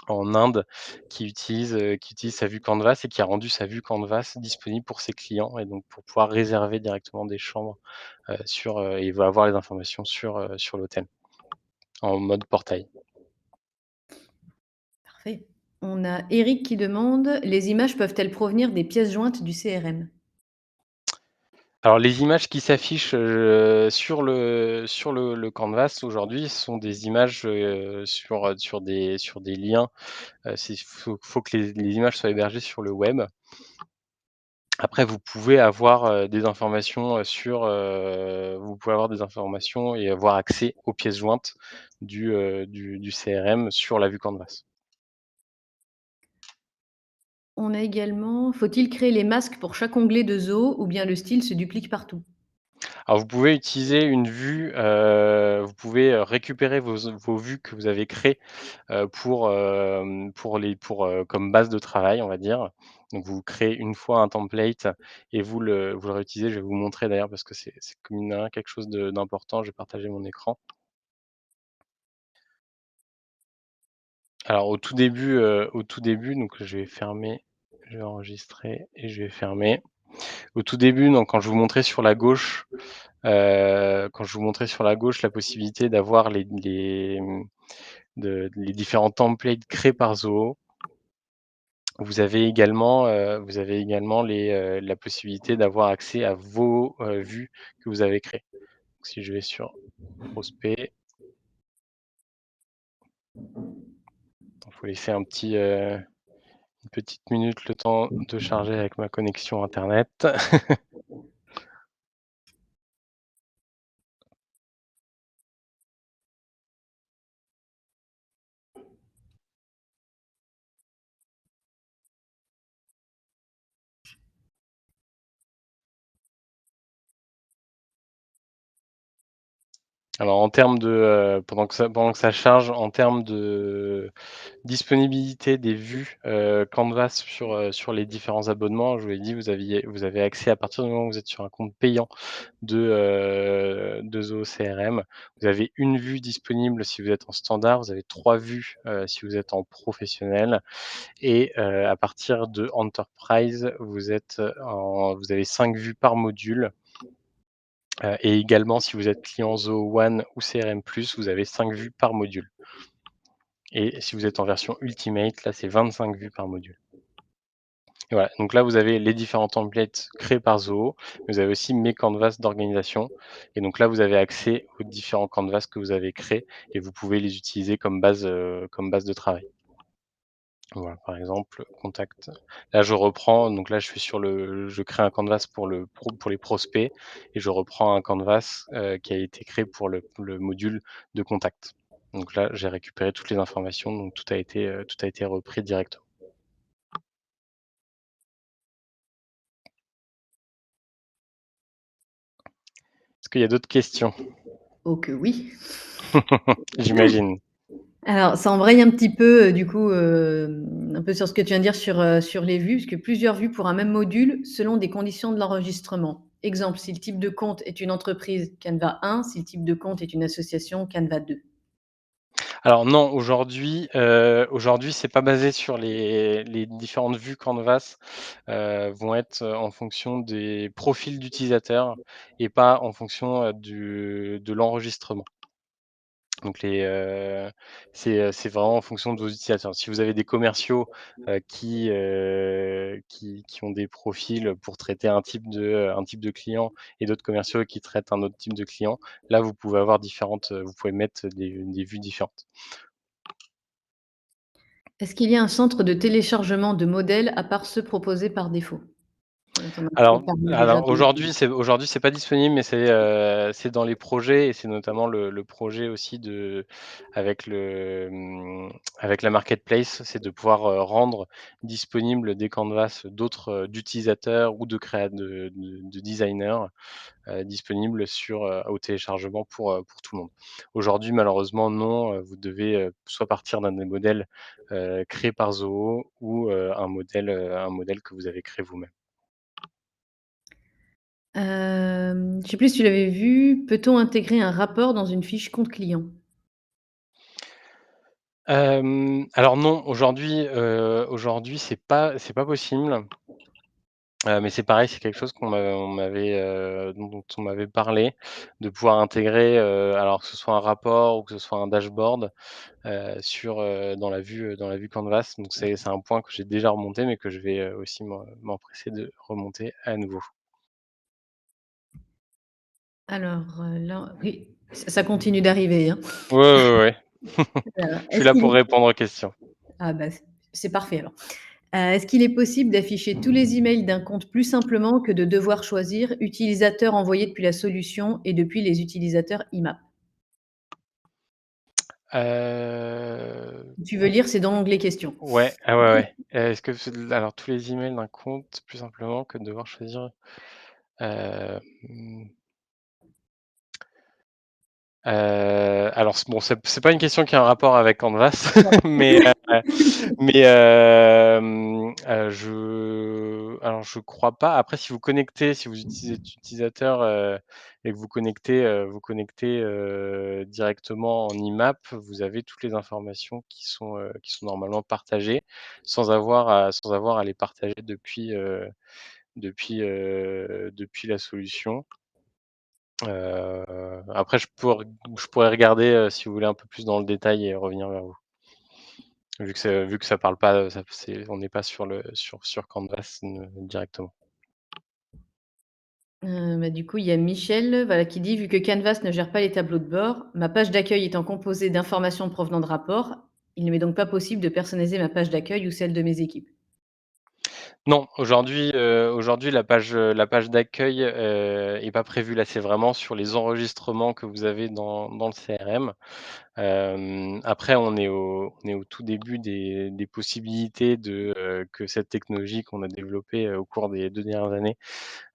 [SPEAKER 1] en Inde qui utilise sa vue Canvas et qui a rendu sa vue Canvas disponible pour ses clients et donc pour pouvoir réserver directement des chambres, et il va avoir les informations sur l'hôtel, en mode portail.
[SPEAKER 2] Parfait. On a Eric qui demande: «Les images peuvent-elles provenir des pièces jointes du CRM?»
[SPEAKER 1] Alors les images qui s'affichent, sur le canvas aujourd'hui sont des images, sur des liens, faut que les images soient hébergées sur le web. Après vous pouvez avoir des informations et avoir accès aux pièces jointes du CRM sur la vue canvas.
[SPEAKER 2] On a également: «Faut-il créer les masques pour chaque onglet de Zoho ou bien le style se duplique partout?»
[SPEAKER 1] Alors vous pouvez utiliser une vue, vous pouvez, récupérer vos vues que vous avez créées, comme base de travail, on va dire. Donc vous créez une fois un template et vous le réutilisez. Je vais vous montrer d'ailleurs parce que c'est comme mine de rien quelque chose d'important. Je vais partager mon écran. Alors au tout début, donc je vais enregistrer et je vais fermer. Au tout début, donc quand je vous montrais sur la gauche la possibilité d'avoir les différents templates créés par Zoho, vous avez également la possibilité d'avoir accès à vos, vues que vous avez créées. Donc si je vais sur prospect, il faut laisser une petite minute le temps de charger avec ma connexion internet. Alors en termes de, pendant que ça charge, en termes de disponibilité des vues, Canvas sur les différents abonnements, je vous l'ai dit, vous avez accès à partir du moment où vous êtes sur un compte payant de Zoho CRM. Vous avez une vue disponible si vous êtes en standard, vous avez 3 vues, si vous êtes en professionnel et à partir de Enterprise, vous avez 5 vues par module. Et également, si vous êtes client Zoho One ou CRM+, vous avez 5 vues par module. Et si vous êtes en version Ultimate, là, c'est 25 vues par module. Et voilà, donc là, vous avez les différents templates créés par Zoho, mais vous avez aussi mes canvas d'organisation. Et donc là, vous avez accès aux différents canvas que vous avez créés et vous pouvez les utiliser comme base de travail. Voilà, par exemple, contact. Là, je crée un canvas pour les prospects et je reprends un canvas, qui a été créé pour le module de contact. Donc là, j'ai récupéré toutes les informations, donc tout a été repris directement. Est-ce qu'il y a d'autres questions?
[SPEAKER 2] Oh que oui.
[SPEAKER 1] J'imagine.
[SPEAKER 2] Alors, ça embraye un petit peu, du coup, un peu sur ce que tu viens de dire sur les vues, puisque plusieurs vues pour un même module selon des conditions de l'enregistrement. Exemple, si le type de compte est une entreprise, Canva 1, si le type de compte est une association, Canva 2.
[SPEAKER 1] Alors non, aujourd'hui, c'est pas basé sur les différentes vues Canvas, vont être, en fonction des profils d'utilisateurs et pas en fonction, du de l'enregistrement. Donc c'est vraiment en fonction de vos utilisateurs. Si vous avez des commerciaux, qui ont des profils pour traiter un type de client et d'autres commerciaux qui traitent un autre type de client, là vous pouvez avoir vous pouvez mettre des vues différentes.
[SPEAKER 2] Est-ce qu'il y a un centre de téléchargement de modèles à part ceux proposés par défaut? Tu en as un petit peu
[SPEAKER 1] Alors
[SPEAKER 2] parlé déjà
[SPEAKER 1] alors
[SPEAKER 2] de
[SPEAKER 1] aujourd'hui c'est pas disponible, mais c'est dans les projets et c'est notamment le projet aussi avec avec la marketplace, c'est de pouvoir, rendre disponibles des canvas d'autres, d'utilisateurs ou de designers, disponibles au téléchargement pour tout le monde. Aujourd'hui, malheureusement non, vous devez, soit partir d'un des modèles, créés par Zoho ou, un modèle que vous avez créé vous-même.
[SPEAKER 2] Je sais plus si tu l'avais vu, peut-on intégrer un rapport dans une fiche compte client?
[SPEAKER 1] Alors non, aujourd'hui c'est pas possible, mais c'est pareil, c'est quelque chose dont on m'avait parlé, de pouvoir intégrer, alors que ce soit un rapport ou que ce soit un dashboard, dans la vue Canvas. Donc c'est un point que j'ai déjà remonté, mais que je vais, aussi m'empresser de remonter à nouveau.
[SPEAKER 2] Alors, là oui, ça continue d'arriver, hein.
[SPEAKER 1] Ouais, ouais, ouais. Je suis
[SPEAKER 2] Est-ce
[SPEAKER 1] là
[SPEAKER 2] qu'il
[SPEAKER 1] pour
[SPEAKER 2] est
[SPEAKER 1] répondre aux questions.
[SPEAKER 2] ah bah, c'est parfait alors. Est-ce qu'il est possible d'afficher tous les emails d'un compte plus simplement que de devoir choisir utilisateurs envoyés depuis la solution et depuis les utilisateurs IMAP?
[SPEAKER 1] Heu
[SPEAKER 2] Si tu veux lire, c'est dans l'onglet questions.
[SPEAKER 1] Ouais, ah ouais, ouais. Est-ce que alors tous les emails d'un compte, plus simplement que de devoir choisir, mmh, alors c'est pas une question qui a un rapport avec Canvas, mais je crois pas. Après si vous utilisez êtes utilisateur, et que vous connectez directement en IMAP, vous avez toutes les informations qui sont normalement partagées sans avoir à les partager depuis la solution. Après je pourrais regarder, si vous voulez un peu plus dans le détail et revenir vers vous. Vu que ça parle pas, ça c'est on n'est pas sur Canvas, directement.
[SPEAKER 2] Bah, du coup, il y a Michel, voilà, qui dit: «Vu que Canvas ne gère pas les tableaux de bord, ma page d'accueil étant composée d'informations provenant de rapports, il ne m'est donc pas possible de personnaliser ma page d'accueil ou celle de mes équipes».
[SPEAKER 1] Non, aujourd'hui la page d'accueil, est pas prévue. Là, c'est vraiment sur les enregistrements que vous avez dans le CRM. Après on est au tout début des possibilités que cette technologie qu'on a développée, au cours des 2 dernières années,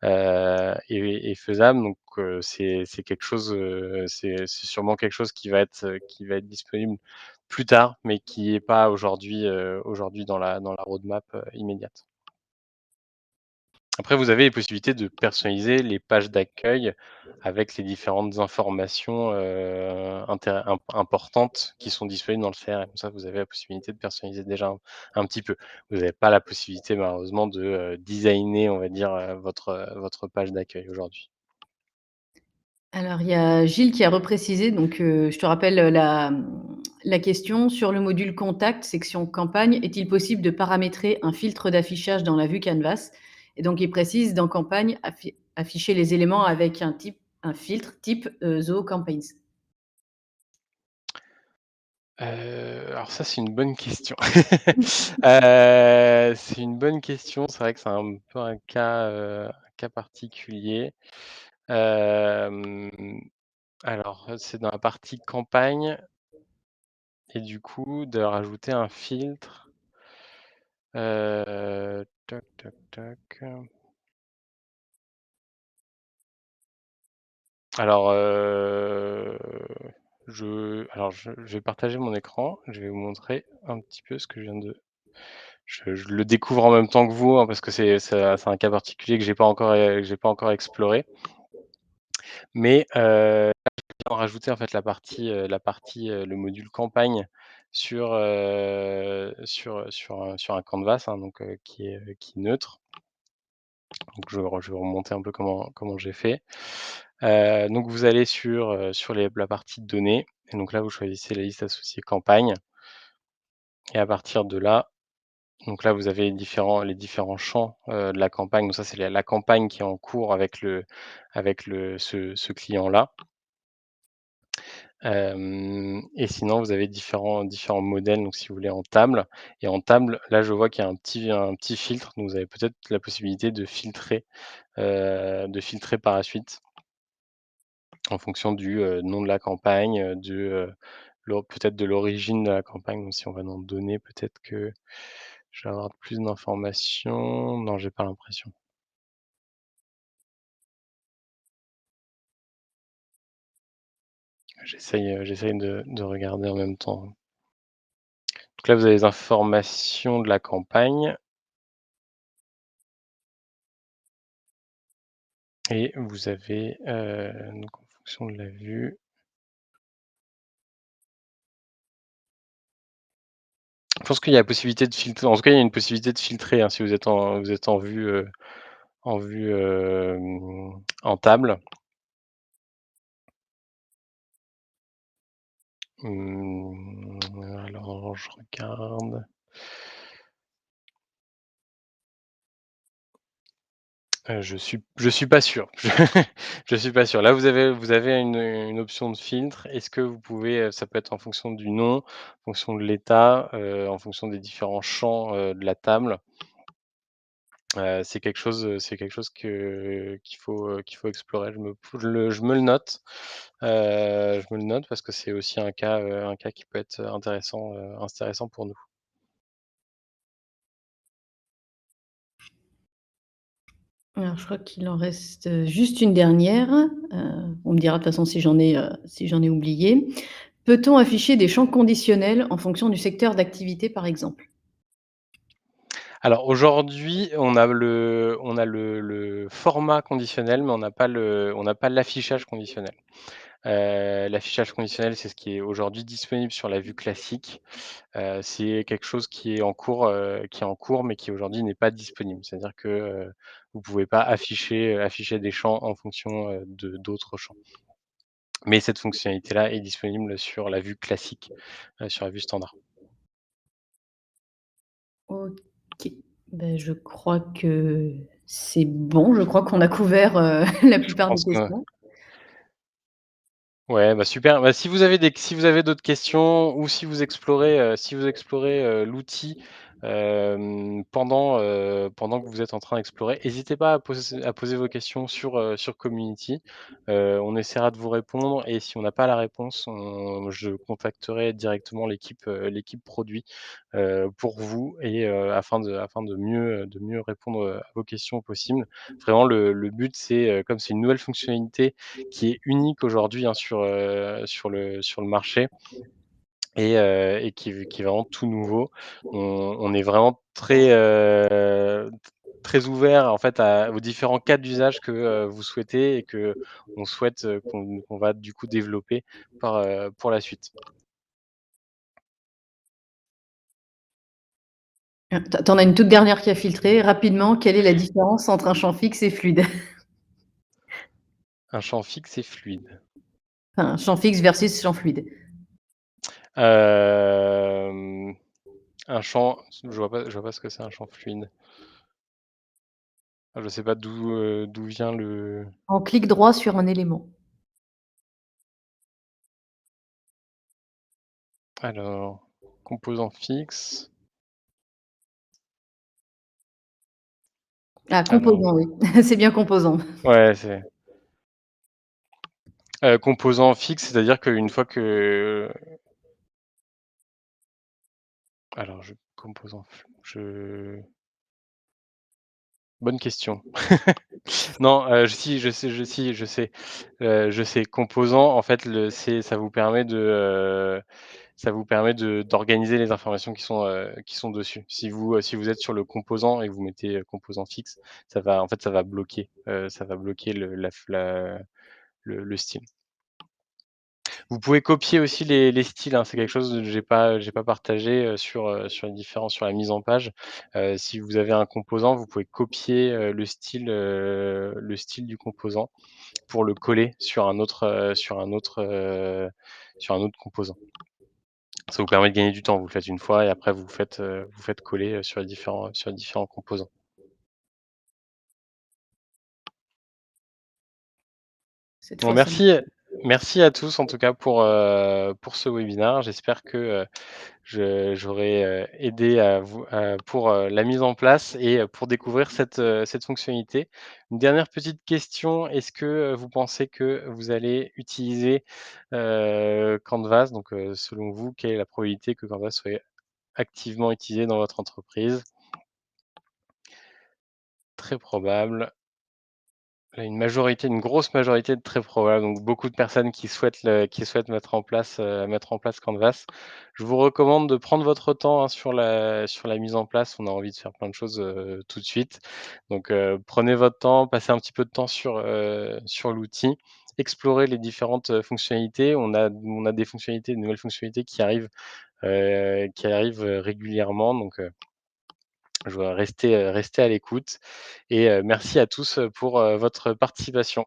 [SPEAKER 1] est faisable. Donc c'est quelque chose, c'est sûrement quelque chose qui va être disponible plus tard, mais qui est pas aujourd'hui dans la roadmap, immédiate. Après, vous avez les possibilités de personnaliser les pages d'accueil avec les différentes informations, importantes qui sont disponibles dans le CRM. Ça, vous avez la possibilité de personnaliser déjà un petit peu. Vous n'avez pas la possibilité malheureusement de, designer, on va dire, votre page d'accueil aujourd'hui.
[SPEAKER 2] Alors, il y a Gilles qui a reprécisé, donc je te rappelle, la question sur le module contact, section campagne. Est-il possible de paramétrer un filtre d'affichage dans la vue Canvas? Et donc il précise dans campagne, afficher les éléments avec un filtre type, Zoho Campaigns.
[SPEAKER 1] Alors ça, c'est une bonne question. C'est une bonne question. C'est vrai que c'est un peu un cas particulier. Hem, alors, c'est dans la partie campagne et du coup, de rajouter un filtre, toc, toc, toc. Alors, je vais partager mon écran. Je vais vous montrer un petit peu ce que je viens de je le découvre en même temps que vous, hein, parce que c'est un cas particulier que j'ai pas encore exploré. Mais, en rajouter en fait le module campagne sur un canvas, hein, donc, qui est neutre. Donc je vais remonter un peu comment j'ai fait. Donc vous allez sur la partie données et donc là vous choisissez la liste associée campagne et à partir de là, donc là vous avez les différents champs, de la campagne. Donc ça c'est la campagne qui est en cours avec ce client-là. Et sinon vous avez différents modèles, donc si vous voulez en table et en table, là je vois qu'il y a un petit filtre, donc vous avez peut-être la possibilité de filtrer par la suite. En fonction du, nom de la campagne, peut-être de l'origine de la campagne. Donc si on va dans données, peut-être que je vais avoir plus d'informations. Non, j'ai pas l'impression. J'essaye de regarder en même temps. Donc là, vous avez les informations de la campagne et vous avez, donc en fonction de la vue, je pense qu'il y a la possibilité de filtrer. En tout cas, il y a une possibilité de filtrer, hein, si vous êtes en table. Alors je regarde. Je suis pas sûr. Je suis pas sûr. Là, vous avez une option de filtre. Est-ce que vous pouvez, ça peut être en fonction du nom, en fonction de l'état, en fonction des différents champs, de la table. C'est quelque chose qu'il faut explorer. Je me le note. Je me le note parce que c'est aussi un cas qui peut être intéressant pour nous.
[SPEAKER 2] Alors je crois qu'il en reste, juste une dernière, on me dira de toute façon si j'en ai oublié. Peut-on afficher des champs conditionnels en fonction du secteur d'activité, par exemple?
[SPEAKER 1] Alors aujourd'hui, on a le format conditionnel, mais on n'a pas l'affichage conditionnel. L'affichage conditionnel, c'est ce qui est aujourd'hui disponible sur la vue classique. C'est quelque chose qui est en cours, mais qui aujourd'hui n'est pas disponible. C'est-à-dire que, vous pouvez pas afficher des champs en fonction, de d'autres champs. Mais cette fonctionnalité-là est disponible sur la vue classique, sur la vue standard.
[SPEAKER 2] OK. Ben je crois que c'est bon. Je crois qu'on a couvert, la
[SPEAKER 1] Je
[SPEAKER 2] plupart des
[SPEAKER 1] pense que
[SPEAKER 2] questions.
[SPEAKER 1] Ouais, bah, super. Bah, si vous avez d'autres questions ou si vous explorez l'outil, pendant que vous êtes en train d'explorer, n'hésitez pas à poser vos questions sur Community. On essaiera de vous répondre et si on n'a pas la réponse, je contacterai directement l'équipe produit, pour vous et afin de mieux répondre, à vos questions au possible. Vraiment le but c'est, comme c'est une nouvelle fonctionnalité qui est unique aujourd'hui, hein, sur le marché et qui est vraiment tout nouveau. On est vraiment très ouvert en fait aux différents cas d'usage que, vous souhaitez et qu'on souhaite, qu'on va du coup développer pour la suite.
[SPEAKER 2] Tu en as une toute dernière qui a filtré. Rapidement, quelle est la différence entre un champ fixe et fluide?
[SPEAKER 1] Un champ fixe et fluide.
[SPEAKER 2] Enfin, champ fixe versus champ fluide.
[SPEAKER 1] Hem, un champ je vois pas ce que c'est un champ fluide. Je sais pas d'où vient le
[SPEAKER 2] On clique droit sur un élément.
[SPEAKER 1] alors, composant fixe.
[SPEAKER 2] Ah,
[SPEAKER 1] Alors,
[SPEAKER 2] composant, oui. C'est bien composant.
[SPEAKER 1] ouais, c'est composant fixe, c'est-à-dire qu'une fois que alors je composant f je Bonne question. Non, si, je sais. Composant, en fait, ça vous permet d'organiser les informations qui sont dessus. Si vous êtes sur le composant et que vous mettez, composant fixe, ça va bloquer, ça va bloquer le style. Vous pouvez copier aussi les styles, hein, c'est quelque chose que j'ai pas partagé, sur les différents sur la mise en page. Si vous avez un composant, vous pouvez copier, le style du composant pour le coller sur un autre composant. Ça vous permet de gagner du temps. Vous le faites une fois et après vous faites coller, sur les différents composants.
[SPEAKER 2] Cette
[SPEAKER 1] Bon
[SPEAKER 2] fois, ça
[SPEAKER 1] merci à tous en tout cas pour ce webinaire. J'espère que, j'aurai, aidé pour, la mise en place et pour découvrir cette fonctionnalité. Une dernière petite question, est-ce que, vous pensez que vous allez utiliser, Canvas? Donc, selon vous, quelle est la probabilité que Canvas soit activement utilisé dans votre entreprise? Très probable. Une grosse majorité de très probable, donc beaucoup de personnes qui souhaitent mettre en place Canvas. Je vous recommande de prendre votre temps, hein, sur la mise en place. On a envie de faire plein de choses, tout de suite. Donc, prenez votre temps, passez un petit peu de temps sur l'outil, explorez les différentes, fonctionnalités. On a des fonctionnalités, de nouvelles fonctionnalités qui arrivent, régulièrement, donc, je voudrais rester à l'écoute et merci à tous, pour, votre participation.